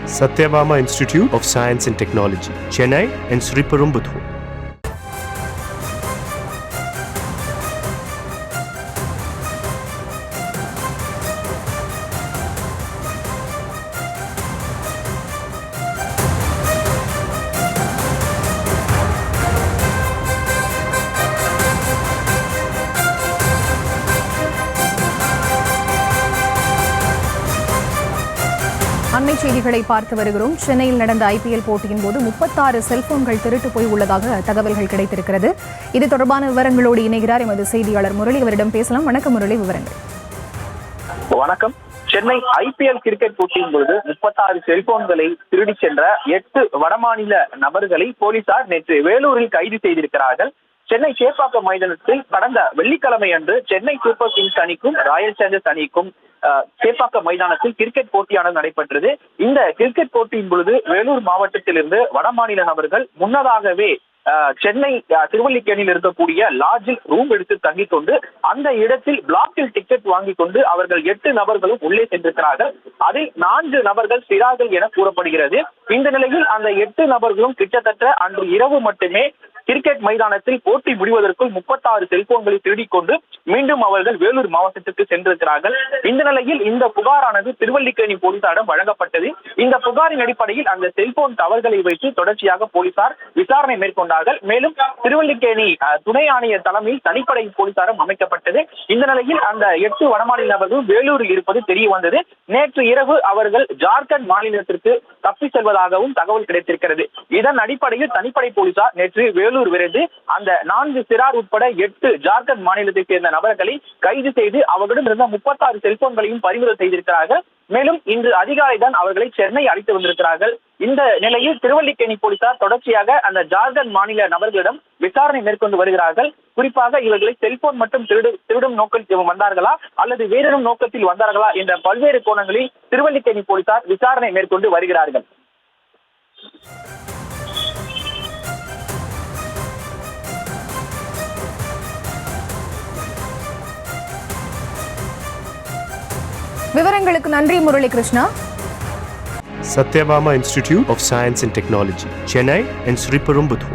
Satyabama Institute of Science and Technology, Chennai and Sriperumbudur. அண்மை செய்திகளை பார்த்து வருகிறோம். சென்னையில் நடந்த ஐபிஎல் போட்டியின் போது 36 செல்போன்கள் திருட்டு போய் உள்ளதாக தகவல்கள் கிடைத்திருக்கிறது. இது தொடர்பான விவரங்களோடு இணைகிறார் எமது செய்தியாளர் முரளி. அவரிடம் பேசலாம். வணக்கம் முரளி, விவரங்கள். வணக்கம். சென்னை ஐபிஎல் கிரிக்கெட் போட்டியின் பொழுது 36 செல்போன்களை திருடி சென்ற 8 வடமாநில நபர்களை போலீசார் நேற்று வேலூரில் கைது செய்திருக்கிறார்கள். சென்னை சேப்பாக்கம் மைதானத்தில் கடந்த வெள்ளிக்கிழமை அன்று சென்னை சூப்பர் கிங்ஸ் அணிக்கும் ராயல் சேலஞ்சர்ஸ் அணிக்கும் சேப்பாக்கம் மைதானத்தில் கிரிக்கெட் போட்டியானது நடைபெற்றது. இந்த கிரிக்கெட் போட்டியின் பொழுது வேலூர் மாவட்டத்திலிருந்து வடமாநில நபர்கள் முன்னதாகவே சென்னை திருவல்லிக்கேணியில் இருக்கக்கூடிய லாட்ஜில் ரூம் எடுத்து தங்கிக் கொண்டு அந்த இடத்தில் பிளாக்கில் டிக்கெட் வாங்கி கொண்டு அவர்கள் 8 நபர்களும் உள்ளே சென்றிருக்கிறார்கள். அதில் 4 நபர்கள் சிறார்கள் என கூறப்படுகிறது. இந்த நிலையில் அந்த 8 நபர்களும் கிட்டத்தட்ட அன்று இரவு மட்டுமே கிரிக்கெட் மைதானத்தில் போட்டி முடிவதற்குள் 36 செல்போன்களை திருடிக் கொண்டு மீண்டும் அவர்கள் வேலூர் மாவட்டத்திற்கு சென்றிருக்கிறார்கள். இந்த நிலையில் இந்த புகாரானது திருவல்லிக்கேணி போலீசாரிடம் வழங்கப்பட்டது. இந்த புகாரின் அடிப்படையில் அந்த செல்போன் டவர்களை வைத்து தொடர்ச்சியாக போலீசார் விசாரணை மேற்கொண்டார்கள். மேலும் திருவல்லிக்கேணி துணை ஆணையர் தலைமையில் தனிப்படை போலீசாரும் அமைக்கப்பட்டது. இந்த நிலையில் அந்த 8 வடமாநில நபர்கள் வேலூரில் இருப்பது தெரிய வந்தது. நேற்று இரவு அவர்கள் ஜார்க்கண்ட் மாநிலத்திற்கு தப்பி செல்வதாகவும் தகவல் கிடைத்திருக்கிறது. இதன் அடிப்படையில் தனிப்படை போலீசார் நேற்று வேலூர் விரைந்து அந்த 4 சிறார் உட்பட 8 ஜார்க்கண்ட் மாநிலத்தை சேர்ந்த நபர்களை கைது செய்து அவர்களிடம் இருந்த 36 செல்போன்களையும் பறிமுதல் செய்திருக்கிறார்கள். மேலும் இன்று அதிகாலை தான் அவர்களை சென்னை அழைத்து வந்திருக்கிறார்கள். இந்த நிலையில் திருவல்லிக்கேணி போலீசார் தொடர்ச்சியாக அந்த ஜார்க்கண்ட் மாநில நபர்களிடம் விசாரணை மேற்கொண்டு வருகிறார்கள். குறிப்பாக இவர்களை செல்போன் மட்டும் திருடும் நோக்கத்தில் வந்தார்களா அல்லது வேறொரு நோக்கத்தில் வந்தார்களா என்ற பல்வேறு கோணங்களில் திருவல்லிக்கேணி போலீசார் விசாரணை மேற்கொண்டு வருகிறார்கள். விவரங்களுக்கு நன்றி Murali Krishna. Satyabama Institute of Science and Technology, Chennai and Sriperumbudur.